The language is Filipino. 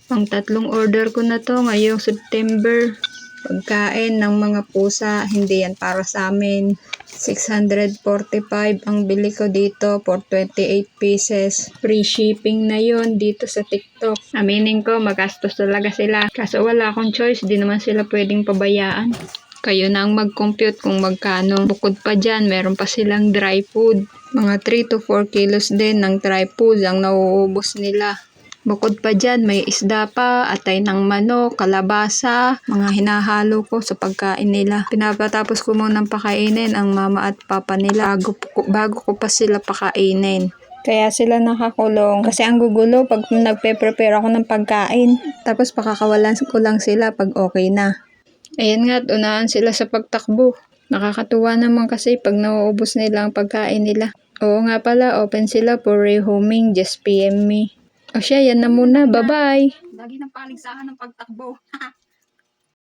Pang tatlong order ko na to ngayong September. Pagkain ng mga pusa, hindi yan para sa amin. 645 ang bili ko dito for 28 pieces. Free shipping na yon dito sa TikTok. Aminin ko, magastos talaga sila. Kaso wala akong choice, di naman sila pwedeng pabayaan. Kayo na ang mag-compute kung magkano. Bukod pa dyan, meron pa silang dry food. Mga 3 to 4 kilos din ng dry food ang nauubos nila. Bukod pa dyan, may isda pa, atay ng manok, kalabasa, mga hinahalo ko sa pagkain nila. Pinapatapos ko munang pakainin ang mama at papa nila bago ko pa sila pakainin. Kaya sila nakakulong kasi ang gugulo pag nagpe-prepare ako ng pagkain. Tapos pakakawalan ko lang sila pag okay na. Ayan nga, unahan sila sa pagtakbo. Nakakatuwa naman kasi pag nauubos nila ang pagkain nila. Oo nga pala, open sila for rehoming, just PM me. O siya, yan na muna. Bye-bye! Lagi ng paligsahan ng pagtakbo.